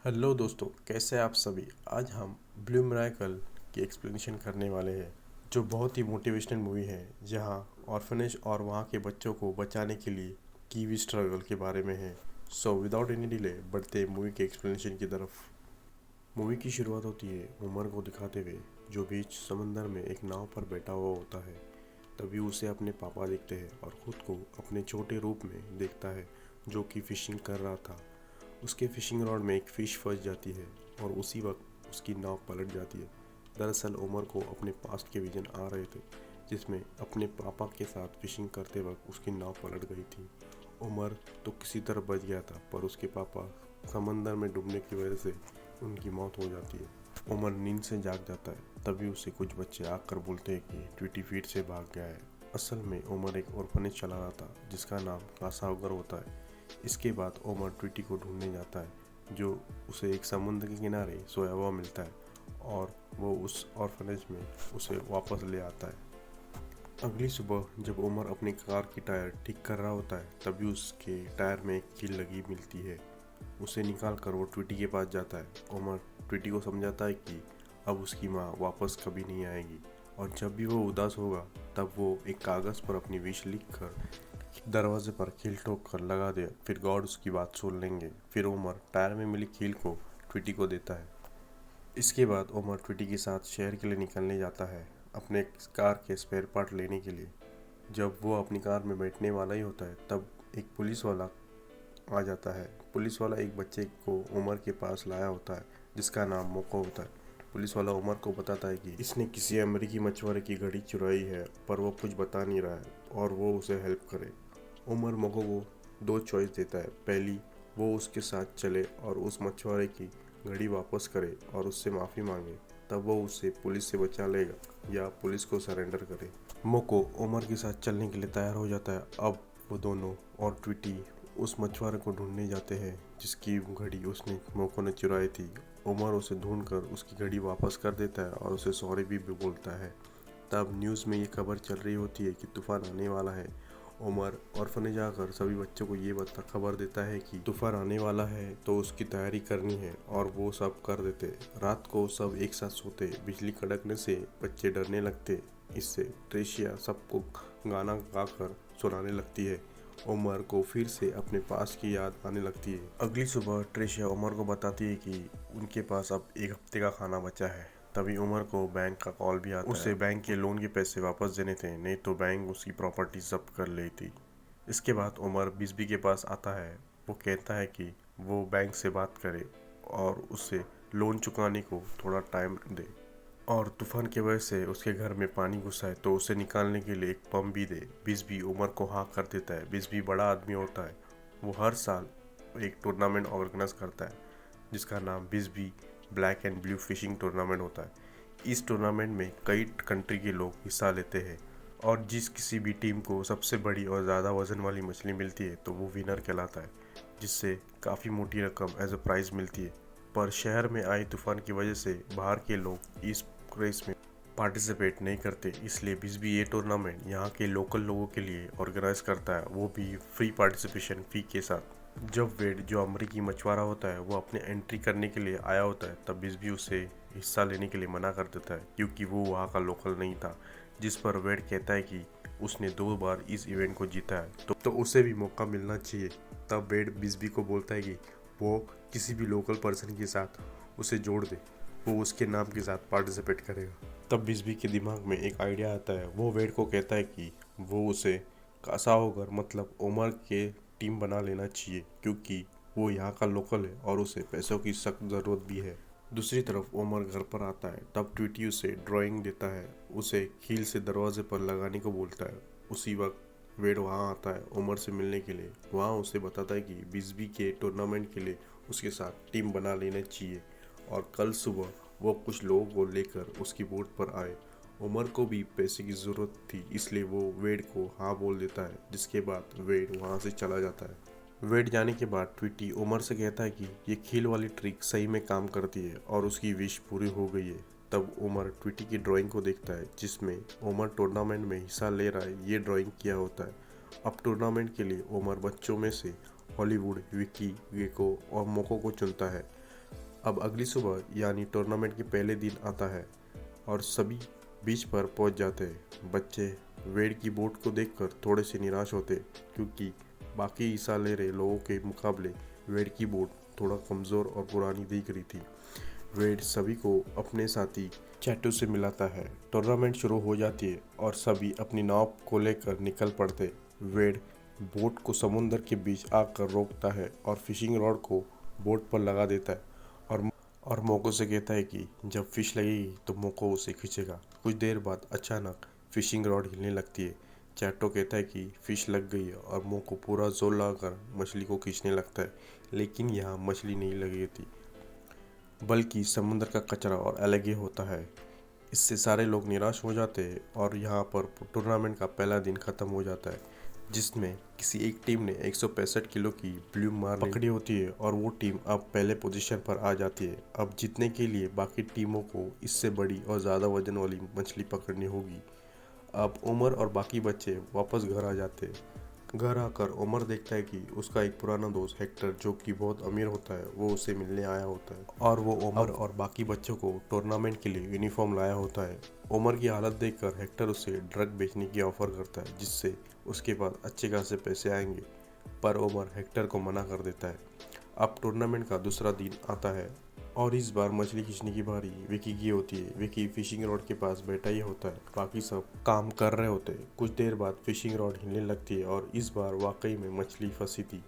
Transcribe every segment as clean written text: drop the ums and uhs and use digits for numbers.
Hello दोस्तों, कैसे आप सभी। आज हम ब्लू मिरेकल की एक्सप्लेनेशन करने वाले हैं, जो बहुत ही मोटिवेशनल मूवी है, जहां ऑर्फनेज और वहां के बच्चों को बचाने के लिए की हुई स्ट्रगल के बारे में है। सो विदाउट एनी डिले बढ़ते मूवी के एक्सप्लेनेशन की तरफ। मूवी की शुरुआत होती है उमर को दिखाते हुए, जो बीच समंदर में एक नाव पर बैठा हुआ होता है। तभी उसे अपने पापा दिखते हैं और खुद को अपने छोटे रूप में देखता है, जो कि फिशिंग कर रहा था। उसके फिशिंग रॉड में एक फ़िश फंस जाती है और उसी वक्त उसकी नाव पलट जाती है। दरअसल उमर को अपने पास्ट के विजन आ रहे थे, जिसमें अपने पापा के साथ फिशिंग करते वक्त उसकी नाव पलट गई थी। उमर तो किसी तरह बच गया था, पर उसके पापा समंदर में डूबने की वजह से उनकी मौत हो जाती है। उमर नींद से जाग जाता है, तभी उसे कुछ बच्चे आकर बोलते हैं कि ट्विटी फीट से भाग गया है। असल में उमर एक ऑर्फनेज चला रहा था, जिसका नाम कासावगर होता है। इसके बाद उमर ट्विटी को ढूंढने जाता है, जो उसे एक समुद्र के किनारे सोया हुआ मिलता है, और वो उस ऑर्फनेज में उसे वापस ले आता है। अगली सुबह जब उमर अपनी कार की टायर ठीक कर रहा होता है, तभी उसके टायर में एक कील लगी मिलती है। उसे निकाल कर वो ट्विटी के पास जाता है। उमर ट्विटी को समझाता है कि अब उसकी माँ वापस कभी नहीं आएगी, और जब भी वो उदास होगा तब वो एक कागज़ पर अपनी विश लिख कर दरवाजे पर कील ठोक कर लगा दे, फिर गॉड उसकी बात सुन लेंगे। फिर उमर टायर में मिली कील को ट्विटी को देता है। इसके बाद उमर ट्विटी के साथ शहर के लिए निकलने जाता है, अपने कार के स्पेयर पार्ट लेने के लिए। जब वो अपनी कार में बैठने वाला ही होता है, तब एक पुलिस वाला आ जाता है। पुलिस वाला एक बच्चे को उमर के पास लाया होता है, जिसका नाम मोको होता है। पुलिस वाला उमर को बताता है कि इसने किसी अमेरिकी मछुआरे की घड़ी चुराई है, पर वो कुछ बता नहीं रहा है और वो उसे हेल्प करे। उमर मोको को दो चॉइस देता है। पहली, वो उसके साथ चले और उस मछुआरे की घड़ी वापस करे और उससे माफ़ी मांगे, तब वो उसे पुलिस से बचा लेगा, या पुलिस को सरेंडर करे। मोको उमर के साथ चलने के लिए तैयार हो जाता है। अब वो दोनों और ट्विटी उस मछुआरे को ढूंढने जाते हैं, जिसकी घड़ी उसने मोको ने चुराई थी। उमर उसे ढूंढकर उसकी घड़ी वापस कर देता है और उसे सॉरी भी बोलता है। तब न्यूज़ में ये खबर चल रही होती है कि तूफान आने वाला है। उमर ऑर्फनेज आकर सभी बच्चों को ये खबर देता है कि तूफान आने वाला है, तो उसकी तैयारी करनी है, और वो सब कर देते। रात को सब एक साथ सोते। बिजली कड़कने से बच्चे डरने लगते। इससे ट्रेशिया सबको गाना गाकर सुनाने लगती है। उमर को फिर से अपने पास की याद आने लगती है। अगली सुबह ट्रेशिया उमर को बताती है कि उनके पास अब एक हफ्ते का खाना बचा है। तभी उमर को बैंक का कॉल भी आता है। उसे बैंक के लोन के पैसे वापस देने थे, नहीं तो बैंक उसकी प्रॉपर्टी जब्त कर ली थी। इसके बाद उमर बिस्बी के पास आता है। वो कहता है कि वो बैंक से बात करे और उससे लोन चुकाने को थोड़ा टाइम दे, और तूफान की वजह से उसके घर में पानी घुसा है, तो उसे निकालने के लिए एक पंप भी दे। बिस्बी उमर को हाँ कर देता है। बिस्बी बड़ा आदमी होता है। वो हर साल एक टूर्नामेंट ऑर्गेनाइज करता है, जिसका नाम Bisbee black and blue fishing tournament होता है। इस टूर्नामेंट में कई कंट्री के लोग हिस्सा लेते हैं, और जिस किसी भी टीम को सबसे बड़ी और ज़्यादा वजन वाली मछली मिलती है, तो वो विनर कहलाता है, जिससे काफ़ी मोटी रकम एज अ प्राइज़ मिलती है। पर शहर में आए तूफान की वजह से बाहर के लोग इस रेस में पार्टिसिपेट नहीं करते, इसलिए बिस्बी ये टूर्नामेंट यहाँ के लोकल लोगों के लिए ऑर्गेनाइज करता है, वो भी फ्री पार्टिसिपेशन फ़ी के साथ। जब वेड, जो अमरीकी मछुआरा होता है, वो अपने एंट्री करने के लिए आया होता है, तब बिस्बी उसे हिस्सा लेने के लिए मना कर देता है, क्योंकि वो वहाँ का लोकल नहीं था। जिस पर वेड कहता है कि उसने 2 बार इस इवेंट को जीता है, तो उसे भी मौका मिलना चाहिए। तब वेड बिस्बी को बोलता है कि वो किसी भी लोकल पर्सन के साथ उसे जोड़ दे, वो उसके नाम के साथ पार्टिसिपेट करेगा। तब बिस्बी के दिमाग में एक आइडिया आता है। वो वेड को कहता है कि वो उसे कासाओगर मतलब उमर के टीम बना लेना चाहिए, क्योंकि वो यहाँ का लोकल है और उसे पैसों की सख्त ज़रूरत भी है। दूसरी तरफ उमर घर पर आता है। तब ट्विटी उसे ड्राइंग देता है, उसे कील से दरवाजे पर लगाने को बोलता है। उसी वक्त वेड वहाँ आता है उमर से मिलने के लिए। वहाँ उसे बताता है कि बिस्बी के टूर्नामेंट के लिए उसके साथ टीम बना लेना चाहिए, और कल सुबह वो कुछ लोगों को लेकर उसकी बोट पर आए। उमर को भी पैसे की ज़रूरत थी, इसलिए वो वेड को हाँ बोल देता है, जिसके बाद वेड वहाँ से चला जाता है। वेड जाने के बाद ट्विटी उमर से कहता है कि ये खील वाली ट्रिक सही में काम करती है और उसकी विश पूरी हो गई है। तब उमर ट्विटी की ड्राइंग को देखता है, जिसमें उमर टूर्नामेंट में हिस्सा ले रहा है, ये ड्राइंग किया होता है। अब टूर्नामेंट के लिए उमर बच्चों में से हॉलीवुड, विकी, गेको और मोको को चुनता है। अब अगली सुबह यानी टूर्नामेंट के पहले दिन आता है और सभी बीच पर पहुंच जाते हैं। बच्चे वेड की बोट को देखकर थोड़े से निराश होते क्योंकि बाकी हिस्सा ले रहे लोगों के मुकाबले वेड की बोट थोड़ा कमज़ोर और पुरानी दिख रही थी। वेड सभी को अपने साथी चैटू से मिलाता है। टूर्नामेंट शुरू हो जाती है और सभी अपनी नाव को लेकर निकल पड़ते। वेड बोट को समुद्र के बीच आकर रोकता है और फिशिंग रॉड को बोट पर लगा देता है और मोको से कहता है कि जब फिश लगेगी तो मोको उसे खींचेगा। कुछ देर बाद अचानक फिशिंग रॉड हिलने लगती है। चैटो कहता है कि फिश लग गई है और मोको पूरा जोर लगाकर मछली को खींचने लगता है, लेकिन यहाँ मछली नहीं लगी थी बल्कि समुद्र का कचरा और अलगे होता है। इससे सारे लोग निराश हो जाते हैं और यहाँ पर टूर्नामेंट का पहला दिन ख़त्म हो जाता है, जिसमें किसी एक टीम ने 165 किलो की ब्लूम मार पकड़ी होती है और वो टीम अब पहले पोजीशन पर आ जाती है। अब जीतने के लिए बाकी टीमों को इससे बड़ी और ज़्यादा वजन वाली मछली पकड़नी होगी। अब उमर और बाकी बच्चे वापस घर आ जाते हैं। घर आकर उमर देखता है कि उसका एक पुराना दोस्त हेक्टर, जो कि बहुत अमीर होता है, वो उसे मिलने आया होता है और वो उमर और बाकी बच्चों को टूर्नामेंट के लिए यूनिफॉर्म लाया होता है। उमर की हालत देखकर हेक्टर उसे ड्रग बेचने की ऑफर करता है, जिससे उसके पास अच्छे खासे पैसे आएंगे, पर उमर हेक्टर को मना कर देता है। अब टूर्नामेंट का दूसरा दिन आता है और इस बार मछली खींचने की बारी विकी की होती है। विकी फिशिंग रॉड के पास बैठा ही होता है, बाकी सब काम कर रहे होते हैं। कुछ देर बाद फिशिंग रॉड हिलने लगती है और इस बार वाकई में मछली फंसी थी।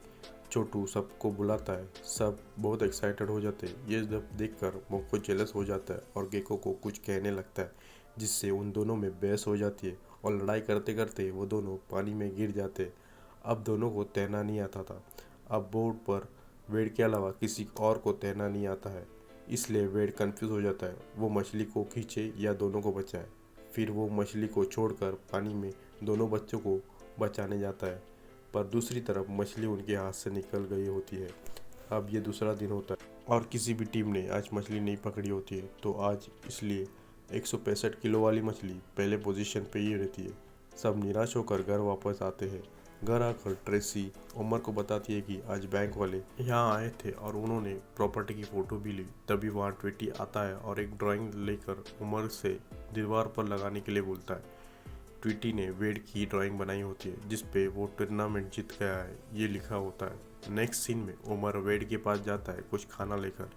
छोटू सबको बुलाता है, सब बहुत एक्साइटेड हो जाते हैं। ये जब देखकर मोको जेलस हो जाता है और गेको को कुछ कहने लगता है, जिससे उन दोनों में बहस हो जाती है और लड़ाई करते करते वो दोनों पानी में गिर जाते। अब दोनों को तैरना नहीं आता था। अब बोर्ड पर वेड के अलावा किसी और को तैरना नहीं आता है, इसलिए वेड कंफ्यूज हो जाता है, वो मछली को खींचे या दोनों को बचाए। फिर वो मछली को छोड़कर पानी में दोनों बच्चों को बचाने जाता है, पर दूसरी तरफ मछली उनके हाथ से निकल गई होती है। अब ये दूसरा दिन होता है और किसी भी टीम ने आज मछली नहीं पकड़ी होती है, तो आज इसलिए 165 किलो वाली मछली पहले पोजीशन पे ही रहती है। सब निराश होकर घर वापस आते हैं। घर आकर ट्रेसी उमर को बताती है कि आज बैंक वाले यहाँ आए थे और उन्होंने प्रॉपर्टी की फ़ोटो भी ली। तभी वहाँ ट्विटी आता है और एक ड्राइंग लेकर उमर से दीवार पर लगाने के लिए बोलता है। ट्विटी ने वेड की ड्राइंग बनाई होती है, जिस पे वो टूर्नामेंट जीत गया है ये लिखा होता है। नेक्स्ट सीन में उमर वेड के पास जाता है कुछ खाना लेकर।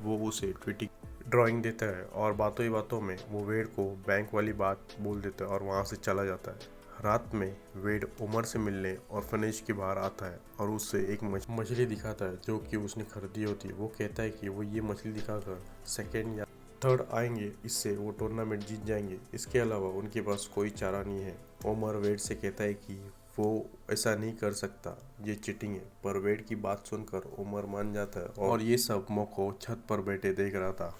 वो उसे ट्विटी ड्राइंग देता है और बातों ही बातों में वो वेड को बैंक वाली बात बोल देता है और वहाँ से चला जाता है। रात में वेड उमर से मिलने ऑर्फनेज के बाहर आता है और उससे एक मछली दिखाता है जो कि उसने खरीदी होती है। वो कहता है कि वो ये मछली दिखाकर सेकेंड या थर्ड आएंगे, इससे वो टूर्नामेंट जीत जाएंगे। इसके अलावा उनके पास कोई चारा नहीं है। उमर वेड से कहता है कि वो ऐसा नहीं कर सकता, ये चीटिंग है, पर वेड की बात सुनकर उमर मान जाता है और ये सब मोको छत पर बैठे देख रहा था।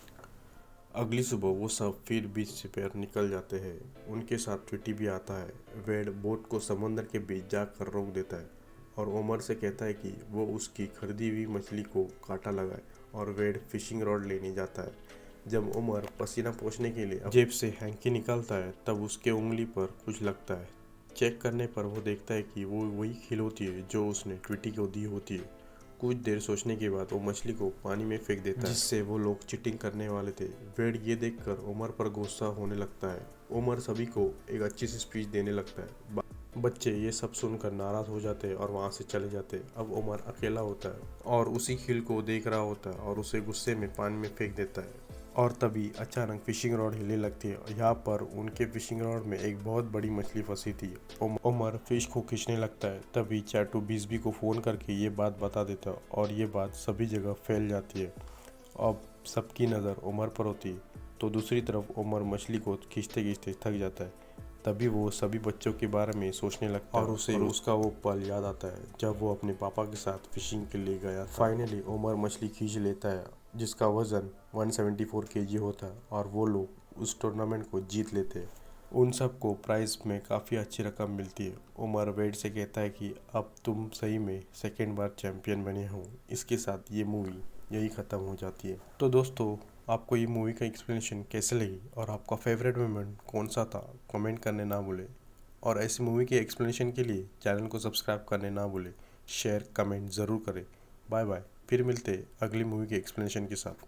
अगली सुबह वो सब फिर बीच से पैर निकल जाते हैं। उनके साथ ट्विटी भी आता है। वेड बोट को समुद्र के बीच जाकर रोक देता है और उमर से कहता है कि वो उसकी खरीदी हुई मछली को काटा लगाए और वेड फिशिंग रॉड लेने जाता है। जब उमर पसीना पोंछने के लिए जेब से हैंकी निकालता है, तब उसके उंगली पर कुछ लगता है। चेक करने पर वो देखता है कि वो वही खील होती है जो उसने ट्विटी को दी होती है। कुछ देर सोचने के बाद वो मछली को पानी में फेंक देता है, जिससे वो लोग चीटिंग करने वाले थे। वेड ये देखकर उमर पर गुस्सा होने लगता है। उमर सभी को एक अच्छी सी स्पीच देने लगता है। बच्चे ये सब सुनकर नाराज हो जाते हैं और वहाँ से चले जाते हैं। अब उमर अकेला होता है और उसी खील को देख रहा होता है और उसे गुस्से में पानी में फेंक देता है। और तभी अचानक फिशिंग रॉड हिलने लगती है। यहाँ पर उनके फिशिंग रॉड में एक बहुत बड़ी मछली फंसी थी। उमर फिश को खींचने लगता है। तभी चैटू बिस्बी को फ़ोन करके ये बात बता देता है और ये बात सभी जगह फैल जाती है। अब सबकी नज़र उमर पर होती है, तो दूसरी तरफ उमर मछली को खींचते खींचते थक जाता है। तभी वो सभी बच्चों के बारे में सोचने लगता है और उसे उसका वो पल याद आता है जब वो अपने पापा के साथ फिशिंग के लिए गया था। फाइनली उमर मछली खींच लेता है, जिसका वज़न 174 केजी होता है और वो लोग उस टूर्नामेंट को जीत लेते हैं। उन सबको प्राइज़ में काफ़ी अच्छी रकम मिलती है। उमर वेड से कहता है कि अब तुम सही में सेकेंड बार चैम्पियन बने हो। इसके साथ ये मूवी यही ख़त्म हो जाती है। तो दोस्तों, आपको ये मूवी का एक्सप्लेनेशन कैसे लगी और आपका फेवरेट मोमेंट कौन सा था, कमेंट करने ना भूलें। और ऐसी मूवी के एक्सप्लेनेशन के लिए चैनल को सब्सक्राइब करने ना भूलें। शेयर कमेंट ज़रूर करें। Bye bye. फिर मिलते अगली मूवी के एक्सप्लेनेशन के साथ।